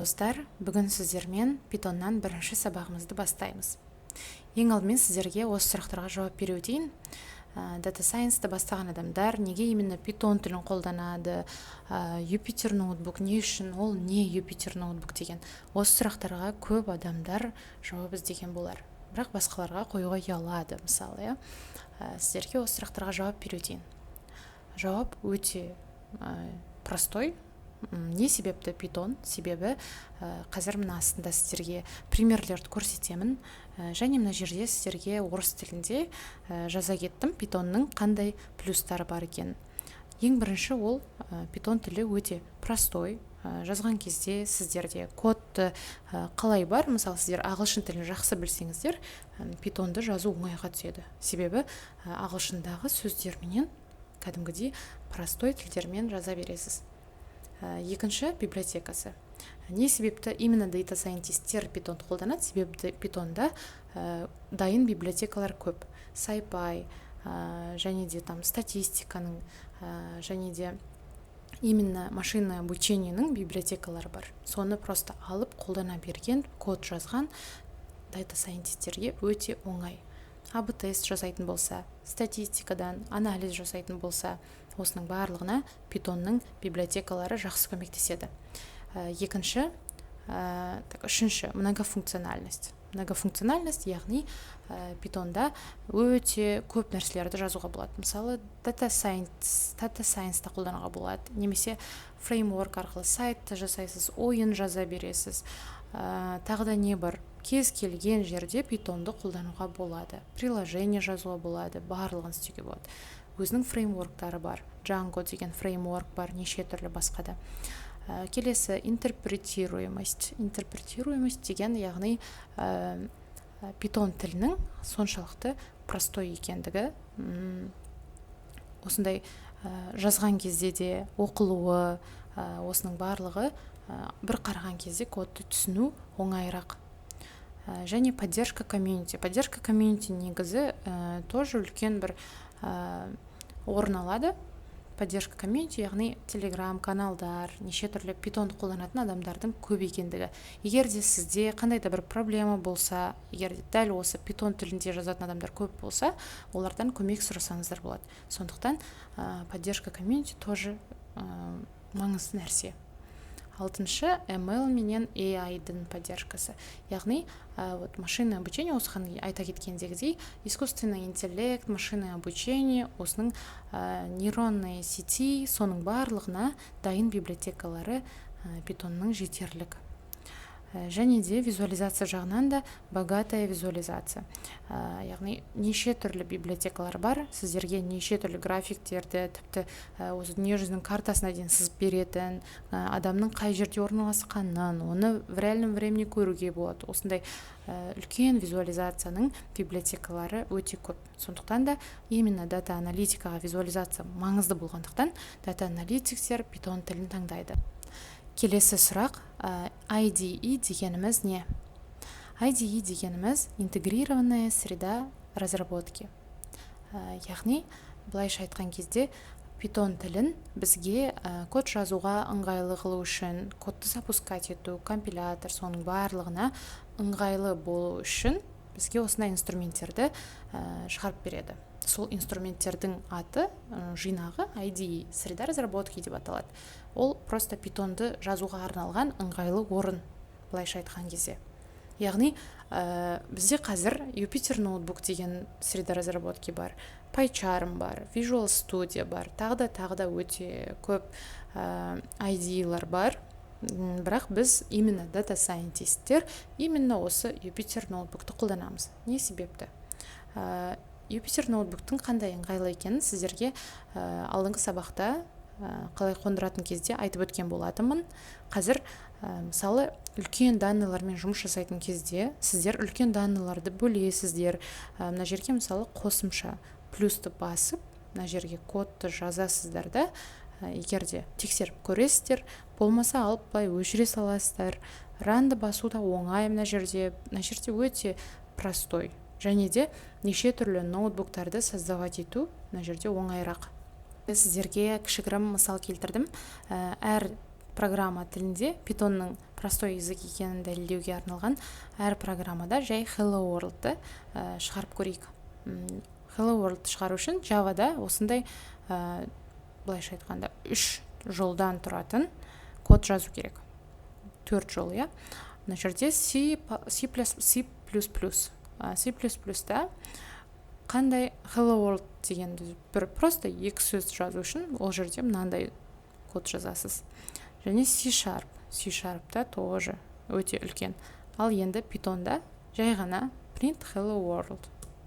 Достар, бүгін сіздермен Pythonнан бірінші сабағымызды бастаймыз. Ең алдымен сіздерге осы сұрақтарға жауап беру өтейін. Data Science-ті бастаған адамдар неге именно Python тілін қолданады, Jupyter ноутбук не үшін, ол не Jupyter ноутбук деген. Осы сұрақтарға көп адамдар жауап іздеген болар. Бірақ басқаларға қоюға ұялады, мысалы. Сіздерге осы сұрақтарға жауап беру өтейін. Жауап өте простой. Не себепті Python? Себебі қазір мына астында сіздерге примерлерді көрсетемін, және мына жерде сіздерге орыс тілінде жаза кеттім Pythonның қандай плюстары бар екен. Ең бірінші ол Python тілі өте простой. Жазған кезде сіздерде кодты қалай бар, мысалы сіздер ағылшын тілін жақсы білсеңіздер, Pythonды жазу оңайға түседі. Себебі ағылшындағы сөздерменен кәдімгідей простой тілдермен жаза бересіз. Екінші библиотекасы. Не себепті именно data scientисттер Python қолданады? Себебі Pythonда дайын библиотекалар көп. SciPy, және де там статистиканың, және де именно машинное обучениенің библиотекалары бар. Соны просто алып қолдана берген, код жазған data scientисттерге өте оңай. АБ-тест жасайтын болса, статистикадан анализ жасайтын болса, осының барлығына Pythonның библиотекалары жақсы көмектеседі. Үшінші многофункциональность. Многофункциональность, яғни Pythonда өте көп нәрселерді жазуға болады. Мысалы, Data Science-та қолдануға болады, немесе фреймворк арқылы сайтты жасайсыз, ойын жаза бересіз. Тағы да не бар? Кез келген жерде Pythonды қолдануға болады. Приложение жазуға болады, барлығын істеуге болады. Өзінің фреймворктары бар. Django деген фреймворк бар, неше түрлі басқада. Келесі интерпретируемость. Интерпретируемость деген, яғни Python тілінің соншалықты простой екендігі. Осындай жазған кезде де оқылуы, осының барлығы бір қараған кезде кодты түсіну оңайырақ. Және поддержка комьюнити. Поддержка комьюнити негізі тоже үлкен бір орын алады. Поддержка комьюнити, яғни Telegram каналдар, неше түрлі Python қолданатын адамдардың көп екендігі. Егер де сізде қандай да бір проблема болса, егер де дәл осы Python тілінде жазатын адамдар көп болса, олардан көмек сұрасаңыздар болады. Сондықтан поддержка комьюнити тоже маңызды нәрсе. Алтыншы ML менен AI-дың поддержкасы. Яғни машинное обучение, осыған айта кеткендегідей, искусственный интеллект, машинное обучение, осының нейронные сети, соның барлығына дайын библиотекалары Pythonның жетерлік. Және де визуализация жағынан да богатая визуализация. Яғни неше түрлі библиотекалар бар, сіздерге неше түрлі графиктерді, тіпті осы дүниежүзінің картасына дейін сызып беретін, адамның қай жерде орналасқанын, оны в реальном времени көруге болады. Осындай үлкен визуализацияның библиотекалары өте көп. Сондықтан да именно дата аналитикаға визуализация маңызды болғандықтан дата аналитиктер Python тілін таңдайды. Келесі сұрақ, IDE дегеніміз не? IDE дегеніміз интегрированная среда разработки. Яғни, былайша айтқан кезде Python тілін бізге код жазуға ыңғайлы қылу үшін, кодты запускать ету, компилятор, соның барлығына ыңғайлы болу үшін бізге осындай инструменттерді шығарып береді. Сол инструменттердің аты жинағы IDE, среда разработки деп аталады. Ол просто Pythonды жазуға арналған ыңғайлы орын, былайша айтқан кезде. Яғни, бізде қазір Jupyter ноутбук деген среда разработки бар, PyCharm бар, Visual Studio бар, тағы да өте көп IDE-лар бар. Бірақ біз именно data scientисттер именно осы Jupyter ноутбукты қолданамыз. Не себепті? Jupyter ноутбуктың қандай ыңғайлы екенін сіздерге алдыңғы сабақта қалай қондыратын кезде айтып өткен болатынмын. Қазір мысалы үлкен данныйлармен жұмыс жасайтын кезде сіздер үлкен данныйларды бөлесіздер. Мына жерге мысалы қосымша плюсты басып, мына жерге кодты жазасыздар да, егер де тексеріп көресіздер, болмаса алып былай өшіре саласыздар. Ранды басу да оңай мына жерде өте простой. Және де неше түрлі ноутбуктарды создавать ету мына жерде оңайырақ. Сіздерге кішігірім мысал келтірдім. Әр программа тілінде питонның простой язык екенін дәлелдеуге арналған әр программада жай hello world'ды шығарып көрейік. Hello world шығару үшін Java'да осындай былайша айтқанда 3 жолдан тұратын код жазу керек. 4 жол, иә. Мына жерде C++. C++да қандай hello world дегенді просто 2 сөз жазу үшін ол жерде мынандай код жазасыз. Және C#да тоже өте үлкен. Ал енді Pythonда жай ғана print hello world.